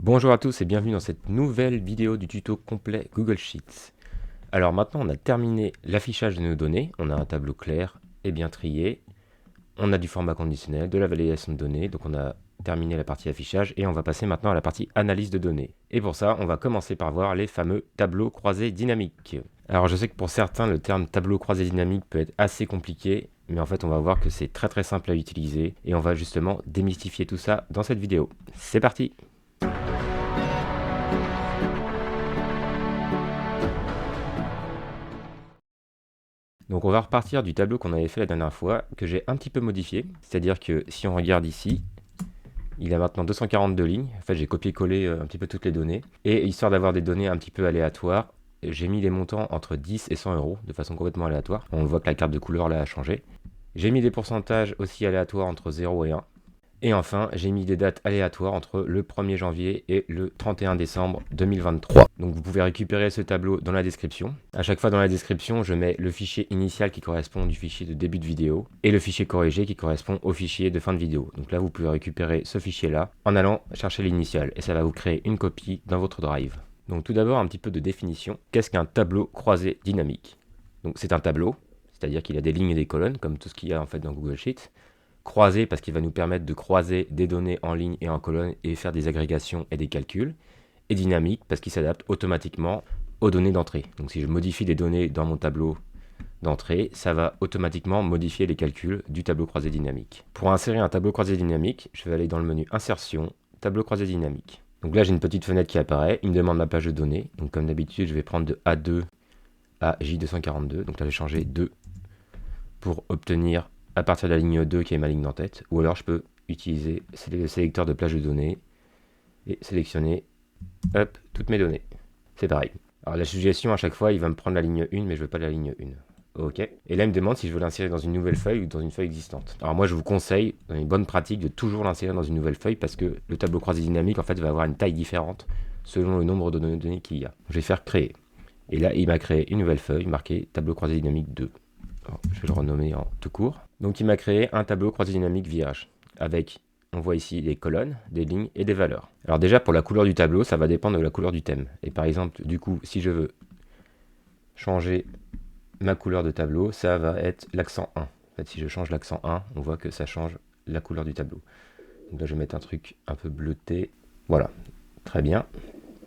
Bonjour à tous et bienvenue dans cette nouvelle vidéo du tuto complet Google Sheets. Alors maintenant on a terminé l'affichage de nos données, on a un tableau clair et bien trié, on a du format conditionnel, de la validation de données, donc on a terminé la partie affichage et on va passer maintenant à la partie analyse de données. Et pour ça on va commencer par voir les fameux tableaux croisés dynamiques. Alors je sais que pour certains le terme tableau croisé dynamique peut être assez compliqué, mais en fait on va voir que c'est très simple à utiliser et on va justement démystifier tout ça dans cette vidéo. C'est parti! Donc on va repartir du tableau qu'on avait fait la dernière fois, que j'ai un petit peu modifié. C'est-à-dire que si on regarde ici, il a maintenant 242 lignes. En fait, j'ai copié-collé un petit peu toutes les données. Et histoire d'avoir des données un petit peu aléatoires, j'ai mis les montants entre 10 et 100 euros, de façon complètement aléatoire. On voit que la carte de couleur là a changé. J'ai mis des pourcentages aussi aléatoires entre 0 et 1. Et enfin, j'ai mis des dates aléatoires entre le 1er janvier et le 31 décembre 2023. Donc vous pouvez récupérer ce tableau dans la description. À chaque fois dans la description, je mets le fichier initial qui correspond du fichier de début de vidéo et le fichier corrigé qui correspond au fichier de fin de vidéo. Donc là, vous pouvez récupérer ce fichier-là en allant chercher l'initial et ça va vous créer une copie dans votre drive. Donc tout d'abord, un petit peu de définition. Qu'est-ce qu'un tableau croisé dynamique? Donc c'est un tableau, c'est-à-dire qu'il a des lignes et des colonnes, comme tout ce qu'il y a en fait dans Google Sheets. Croisé parce qu'il va nous permettre de croiser des données en ligne et en colonne et faire des agrégations et des calculs. Et dynamique parce qu'il s'adapte automatiquement aux données d'entrée. Donc si je modifie des données dans mon tableau d'entrée, ça va automatiquement modifier les calculs du tableau croisé dynamique. Pour insérer un tableau croisé dynamique, je vais aller dans le menu Insertion, Tableau croisé dynamique. Donc là j'ai une petite fenêtre qui apparaît, il me demande la page de données. Donc comme d'habitude je vais prendre de A2 à J242. Donc là je vais changer 2 pour obtenir à partir de la ligne 2 qui est ma ligne d'en-tête, ou alors je peux utiliser le sélecteur de plage de données et sélectionner toutes mes données. C'est pareil. Alors la suggestion à chaque fois, il va me prendre la ligne 1, mais je veux pas la ligne 1. Ok. Et là, il me demande si je veux l'insérer dans une nouvelle feuille ou dans une feuille existante. Alors moi, je vous conseille, dans une bonne pratique, de toujours l'insérer dans une nouvelle feuille parce que le tableau croisé dynamique, en fait, va avoir une taille différente selon le nombre de données qu'il y a. Je vais faire créer. Et là, il m'a créé une nouvelle feuille marquée tableau croisé dynamique 2. Alors, je vais le renommer en tout court. Donc il m'a créé un tableau croisé dynamique vierge avec, on voit ici, des colonnes, des lignes et des valeurs. Alors déjà pour la couleur du tableau, ça va dépendre de la couleur du thème. Et par exemple, du coup, si je veux changer ma couleur de tableau, ça va être l'accent 1. En fait, si je change l'accent 1, on voit que ça change la couleur du tableau. Donc là, je vais mettre un truc un peu bleuté. Voilà, très bien.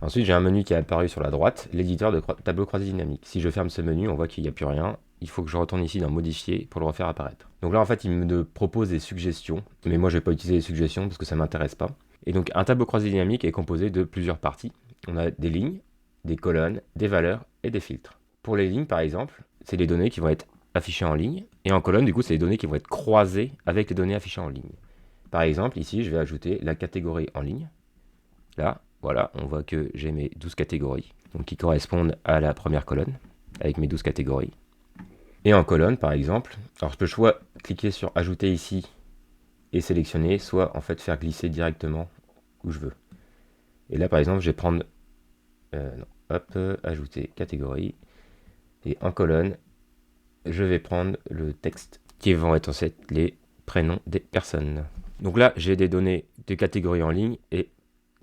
Ensuite, j'ai un menu qui est apparu sur la droite, l'éditeur de tableau croisé dynamique. Si je ferme ce menu, on voit qu'il n'y a plus rien. Il faut que je retourne ici dans modifier pour le refaire apparaître. Donc là en fait il me propose des suggestions, mais moi je vais pas utiliser les suggestions parce que ça m'intéresse pas. Et donc un tableau croisé dynamique est composé de plusieurs parties. On a des lignes, des colonnes, des valeurs et des filtres. Pour les lignes par exemple, c'est les données qui vont être affichées en ligne, et en colonne du coup c'est les données qui vont être croisées avec les données affichées en ligne. Par exemple ici je vais ajouter la catégorie en ligne. Là voilà, on voit que j'ai mes 12 catégories, donc qui correspondent à la première colonne, avec mes 12 catégories. Et en colonne, par exemple, alors je peux soit cliquer sur ajouter ici et sélectionner, soit en fait faire glisser directement où je veux. Et là, par exemple, je vais prendre, ajouter catégorie. Et en colonne, je vais prendre le texte qui vont être en fait les prénoms des personnes. Donc là, j'ai des données de catégorie en ligne et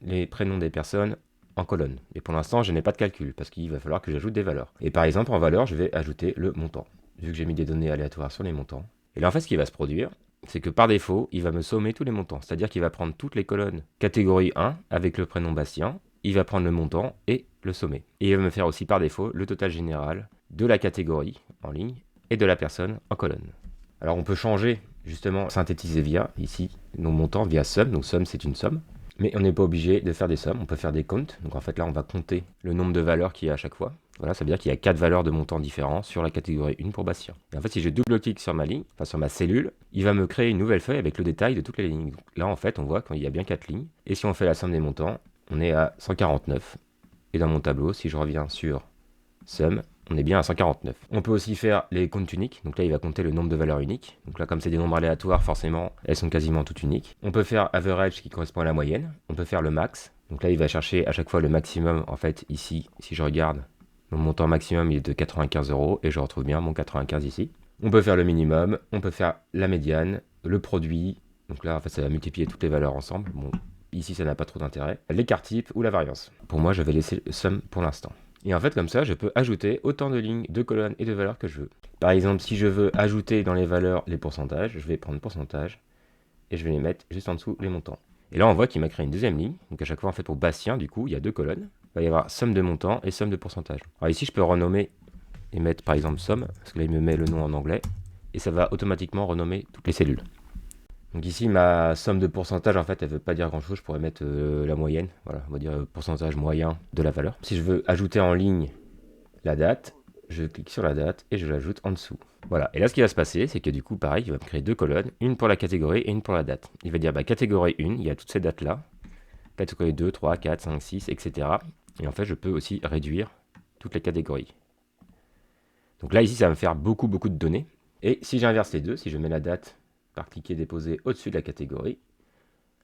les prénoms des personnes en colonne. Et pour l'instant, je n'ai pas de calcul parce qu'il va falloir que j'ajoute des valeurs. Et par exemple, en valeur, je vais ajouter le montant, vu que j'ai mis des données aléatoires sur les montants. Et là, en fait, ce qui va se produire, c'est que par défaut, il va me sommer tous les montants. C'est-à-dire qu'il va prendre toutes les colonnes catégorie 1 avec le prénom Bastien, il va prendre le montant et le sommer. Et il va me faire aussi par défaut le total général de la catégorie en ligne et de la personne en colonne. Alors on peut changer, justement, synthétiser via, ici, nos montants via sum. Donc sum, c'est une somme. Mais on n'est pas obligé de faire des sommes, on peut faire des comptes. Donc en fait là on va compter le nombre de valeurs qu'il y a à chaque fois. Voilà, ça veut dire qu'il y a 4 valeurs de montants différents sur la catégorie 1 pour Bastien. Et en fait si je double-clique sur ma ligne, enfin sur ma cellule, il va me créer une nouvelle feuille avec le détail de toutes les lignes. Donc là en fait on voit qu'il y a bien 4 lignes. Et si on fait la somme des montants, on est à 149. Et dans mon tableau, si je reviens sur Sum, on est bien à 149. On peut aussi faire les comptes uniques. Donc là, il va compter le nombre de valeurs uniques. Donc là, comme c'est des nombres aléatoires, forcément, elles sont quasiment toutes uniques. On peut faire average qui correspond à la moyenne. On peut faire le max. Donc là, il va chercher à chaque fois le maximum. En fait, ici, si je regarde, mon montant maximum il est de 95 euros et je retrouve bien mon 95 ici. On peut faire le minimum. On peut faire la médiane, le produit. Donc là, en fait, ça va multiplier toutes les valeurs ensemble. Bon, ici ça n'a pas trop d'intérêt, l'écart type ou la variance. Pour moi, je vais laisser somme pour l'instant. Et en fait, comme ça, je peux ajouter autant de lignes, de colonnes et de valeurs que je veux. Par exemple, si je veux ajouter dans les valeurs les pourcentages, je vais prendre pourcentage et je vais les mettre juste en dessous les montants. Et là, on voit qu'il m'a créé une deuxième ligne. Donc à chaque fois, en fait, pour Bastien, du coup, il y a 2 colonnes. Il va y avoir somme de montants et somme de pourcentage. Alors ici, je peux renommer et mettre par exemple somme, parce que là, il me met le nom en anglais. Et ça va automatiquement renommer toutes les cellules. Donc ici, ma somme de pourcentage, en fait, elle ne veut pas dire grand-chose. Je pourrais mettre la moyenne. Voilà, on va dire pourcentage moyen de la valeur. Si je veux ajouter en ligne la date, je clique sur la date et je l'ajoute en dessous. Voilà, et là ce qui va se passer, c'est que du coup, pareil, il va me créer 2 colonnes, une pour la catégorie et une pour la date. Il va dire, catégorie 1, il y a toutes ces dates-là, catégorie 2, 3, 4, 5, 6, etc. Et en fait, je peux aussi réduire toutes les catégories. Donc là, ici, ça va me faire beaucoup de données. Et si j'inverse les deux, si je mets la date par cliquer déposer au-dessus de la catégorie,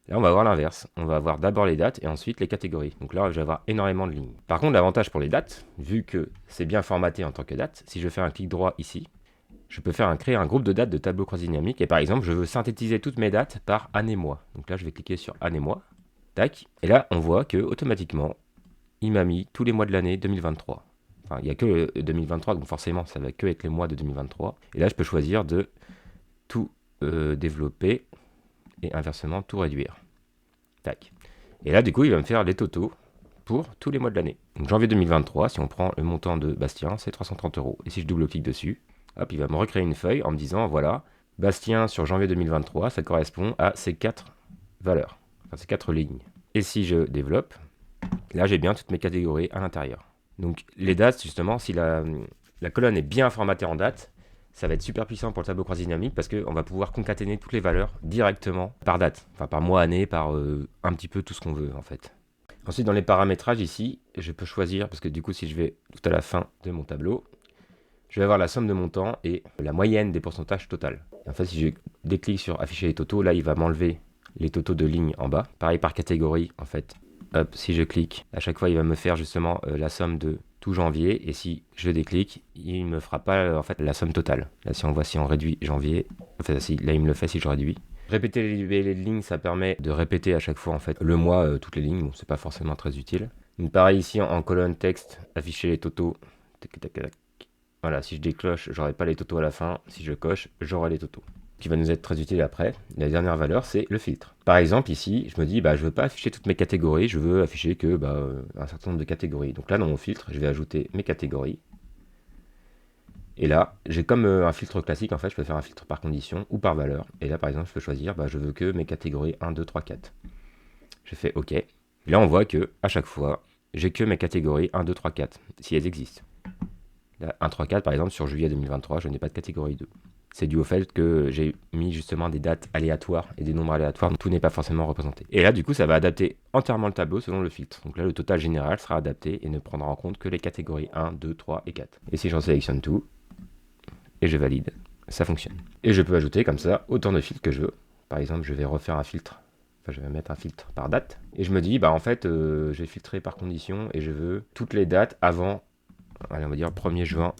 là, on va avoir l'inverse. On va avoir d'abord les dates et ensuite les catégories. Donc là, je vais avoir énormément de lignes. Par contre, l'avantage pour les dates, vu que c'est bien formaté en tant que date, si je fais un clic droit ici, je peux créer un groupe de dates de tableau croix dynamique. Et par exemple, je veux synthétiser toutes mes dates par année-mois. Donc là, je vais cliquer sur année-mois. Tac. Et là, on voit que automatiquement, il m'a mis tous les mois de l'année 2023. Enfin, il n'y a que 2023, donc forcément, ça va que être les mois de 2023. Et là, je peux choisir de tout développer et inversement tout réduire. Tac. Et là, du coup, il va me faire les totaux pour tous les mois de l'année. Donc janvier 2023, si on prend le montant de Bastien, c'est 330 €. Et si je double-clique dessus, hop, il va me recréer une feuille en me disant, voilà, Bastien sur janvier 2023, ça correspond à ces 4 valeurs, enfin ces 4 lignes. Et si je développe, là, j'ai bien toutes mes catégories à l'intérieur. Donc les dates, justement, si la colonne est bien formatée en date, ça va être super puissant pour le tableau croix dynamique parce qu'on va pouvoir concaténer toutes les valeurs directement par date, enfin par mois, année, par un petit peu tout ce qu'on veut en fait. Ensuite, dans les paramétrages ici, je peux choisir, parce que du coup, si je vais tout à la fin de mon tableau, je vais avoir la somme de montants et la moyenne des pourcentages total. En fait, si je déclique sur afficher les totaux, là, il va m'enlever les totaux de lignes en bas. Pareil par catégorie, en fait. Hop, si je clique, à chaque fois, il va me faire justement la somme de tout janvier. Et si je déclique, il ne me fera pas en fait la somme totale. Là, si on voit, si on réduit janvier, enfin, là, il me le fait si je réduis. Répéter les lignes, ça permet de répéter à chaque fois en fait le mois, toutes les lignes. Bon, c'est pas forcément très utile. Donc pareil ici en colonne texte, afficher les totaux. Tac, tac, tac. Voilà, si je décloche, j'aurai pas les totaux à la fin. Si je coche, j'aurai les totaux. Qui va nous être très utile après. La dernière valeur, c'est le filtre. Par exemple, ici, je me dis, je veux pas afficher toutes mes catégories, je veux afficher que un certain nombre de catégories. Donc là, dans mon filtre, je vais ajouter mes catégories. Et là, j'ai comme un filtre classique, en fait, je peux faire un filtre par condition ou par valeur. Et là, par exemple, je peux choisir, je veux que mes catégories 1, 2, 3, 4. Je fais OK. Et là, on voit que à chaque fois, j'ai que mes catégories 1, 2, 3, 4, si elles existent. Là, 1, 3, 4, par exemple, sur juillet 2023, je n'ai pas de catégorie 2. C'est dû au fait que j'ai mis justement des dates aléatoires et des nombres aléatoires, donc tout n'est pas forcément représenté. Et là, du coup, ça va adapter entièrement le tableau selon le filtre. Donc là, le total général sera adapté et ne prendra en compte que les catégories 1, 2, 3 et 4. Et si j'en sélectionne tout, et je valide, ça fonctionne. Et je peux ajouter comme ça autant de filtres que je veux. Par exemple, je vais refaire un filtre, enfin je vais mettre un filtre par date, et je me dis, en fait, je vais filtrer par condition, et je veux toutes les dates avant, allez, on va dire 1er juin,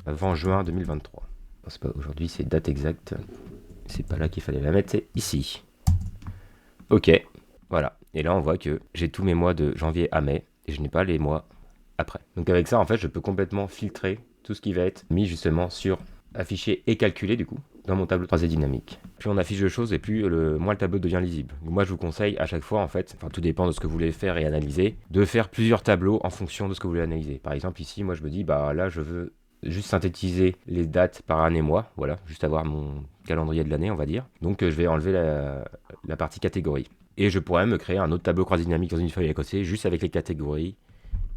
avant juin 2023. C'est pas aujourd'hui, c'est date exacte, c'est pas là qu'il fallait la mettre, c'est ici. Ok, voilà. Et là, on voit que j'ai tous mes mois de janvier à mai, et je n'ai pas les mois après. Donc avec ça, en fait, je peux complètement filtrer tout ce qui va être mis justement sur affiché et calculé du coup dans mon tableau 3D dynamique. Plus on affiche de choses et plus moins le tableau devient lisible. Donc moi je vous conseille à chaque fois en fait, enfin tout dépend de ce que vous voulez faire et analyser, de faire plusieurs tableaux en fonction de ce que vous voulez analyser. Par exemple ici moi je me dis là je veux juste synthétiser les dates par année mois, voilà, juste avoir mon calendrier de l'année on va dire. Donc je vais enlever la partie catégorie. Et je pourrais me créer un autre tableau croix dynamique dans une feuille à côté juste avec les catégories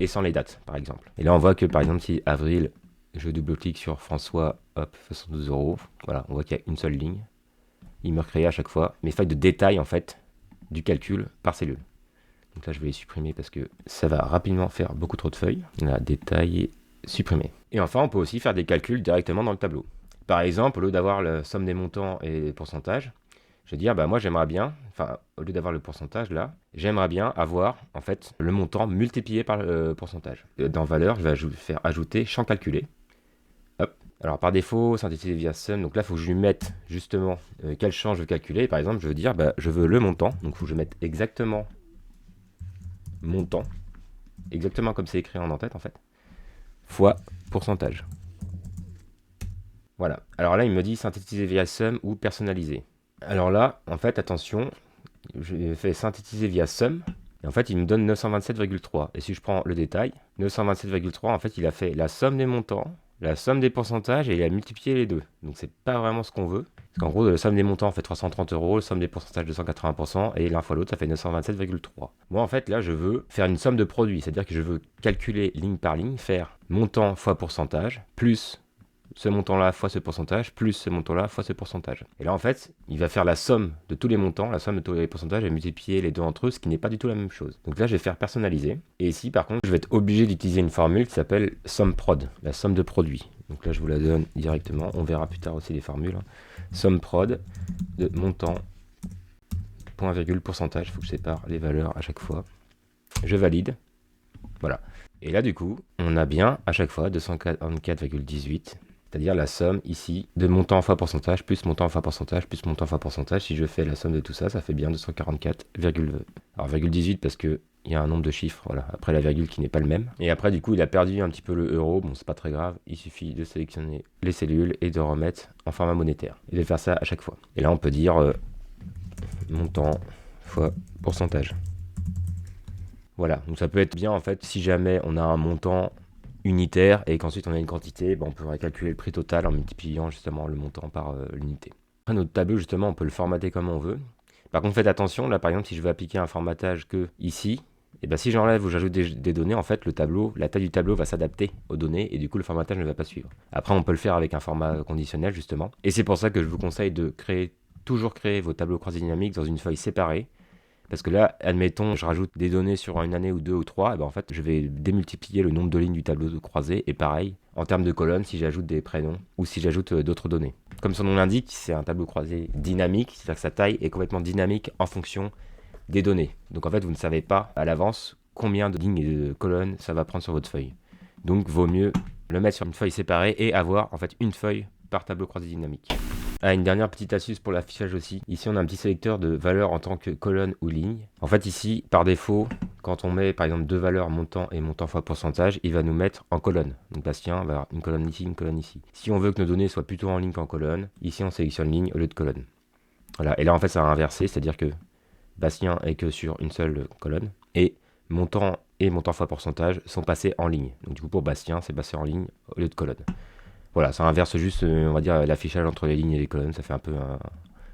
et sans les dates par exemple. Et là on voit que par exemple si avril je double-clique sur François, hop, 72 €. Voilà, on voit qu'il y a une seule ligne. Il me recrée à chaque fois mes feuilles de détail, en fait, du calcul par cellule. Donc là, je vais les supprimer parce que ça va rapidement faire beaucoup trop de feuilles. Là, détail et supprimer. Et enfin, on peut aussi faire des calculs directement dans le tableau. Par exemple, au lieu d'avoir la somme des montants et des pourcentages, je vais dire, moi, j'aimerais bien, enfin, au lieu d'avoir le pourcentage là, j'aimerais bien avoir, en fait, le montant multiplié par le pourcentage. Dans valeur, je vais faire ajouter champ calculé. Hop. Alors par défaut, synthétiser via sum, donc là il faut que je lui mette justement quel champ je veux calculer. Par exemple, je veux dire, je veux le montant, donc il faut que je mette exactement montant, exactement comme c'est écrit en en-tête en fait, fois pourcentage. Voilà. Alors là, il me dit synthétiser via sum ou personnaliser. Alors là, en fait, attention, je fais synthétiser via sum. Et en fait, il me donne 927,3. Et si je prends le détail, 927,3, en fait, il a fait la somme des montants, la somme des pourcentages et il a multiplié les deux. Donc, c'est pas vraiment ce qu'on veut. Parce qu'en gros, la somme des montants fait 330 euros, la somme des pourcentages 280%, et l'un fois l'autre, ça fait 927,3. Moi, en fait, là, je veux faire une somme de produits. C'est-à-dire que je veux calculer ligne par ligne, faire montant fois pourcentage, plus ce montant-là fois ce pourcentage, plus ce montant-là fois ce pourcentage. Et là, en fait, il va faire la somme de tous les montants, la somme de tous les pourcentages, et multiplier les deux entre eux, ce qui n'est pas du tout la même chose. Donc là, je vais faire personnaliser. Et ici, par contre, je vais être obligé d'utiliser une formule qui s'appelle SUMPROD, la somme de produits. Donc là, je vous la donne directement. On verra plus tard aussi les formules. SUMPROD de montant, point virgule, pourcentage. Il faut que je sépare les valeurs à chaque fois. Je valide. Voilà. Et là, du coup, on a bien à chaque fois 244,18. C'est-à-dire la somme ici de montant fois pourcentage, plus montant fois pourcentage, plus montant fois pourcentage. Si je fais la somme de tout ça, ça fait bien 244, alors 18 parce qu'il y a un nombre de chiffres, voilà, après la virgule qui n'est pas le même. Et après, du coup, il a perdu un petit peu le euro. Bon, c'est pas très grave. Il suffit de sélectionner les cellules et de remettre en format monétaire. Et de faire ça à chaque fois. Et là, on peut dire montant fois pourcentage. Voilà, donc ça peut être bien en fait si jamais on a un montant unitaire et qu'ensuite on a une quantité, on pourrait calculer le prix total en multipliant justement le montant par l'unité. Après notre tableau justement on peut le formater comme on veut. Par contre faites attention, là par exemple si je veux appliquer un formatage que ici, et si j'enlève ou j'ajoute des données, en fait le tableau, la taille du tableau va s'adapter aux données et du coup le formatage ne va pas suivre. Après on peut le faire avec un format conditionnel justement. Et c'est pour ça que je vous conseille de toujours créer vos tableaux croisés dynamiques dans une feuille séparée. Parce que là, admettons, je rajoute des données sur une année ou deux ou trois, et en fait, je vais démultiplier le nombre de lignes du tableau de croisé, et pareil, en termes de colonnes, si j'ajoute des prénoms ou si j'ajoute d'autres données. Comme son nom l'indique, c'est un tableau croisé dynamique, c'est-à-dire que sa taille est complètement dynamique en fonction des données. Donc en fait, vous ne savez pas à l'avance combien de lignes et de colonnes ça va prendre sur votre feuille. Donc vaut mieux le mettre sur une feuille séparée et avoir en fait une feuille par tableau croisé dynamique. Ah, une dernière petite astuce pour l'affichage aussi. Ici, on a un petit sélecteur de valeurs en tant que colonne ou ligne. En fait, ici, par défaut, quand on met par exemple deux valeurs montant et montant fois pourcentage, il va nous mettre en colonne. Donc Bastien va avoir une colonne ici, une colonne ici. Si on veut que nos données soient plutôt en ligne qu'en colonne, ici on sélectionne ligne au lieu de colonne. Voilà. Et là, en fait, ça va inverser, c'est-à-dire que Bastien est que sur une seule colonne et montant et montant fois pourcentage sont passés en ligne. Donc du coup, pour Bastien, c'est passé en ligne au lieu de colonne. Voilà, ça inverse juste, on va dire, l'affichage entre les lignes et les colonnes, ça fait un peu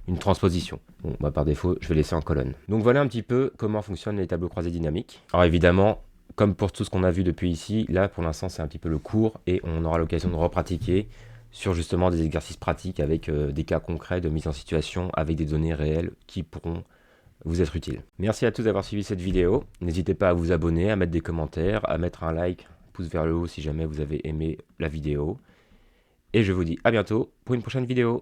une transposition. Bon, par défaut, je vais laisser en colonne. Donc voilà un petit peu comment fonctionnent les tableaux croisés dynamiques. Alors évidemment, comme pour tout ce qu'on a vu depuis ici, là pour l'instant c'est un petit peu le cours et on aura l'occasion de repratiquer sur justement des exercices pratiques avec des cas concrets de mise en situation avec des données réelles qui pourront vous être utiles. Merci à tous d'avoir suivi cette vidéo. N'hésitez pas à vous abonner, à mettre des commentaires, à mettre un like, pouce vers le haut si jamais vous avez aimé la vidéo. Et je vous dis à bientôt pour une prochaine vidéo.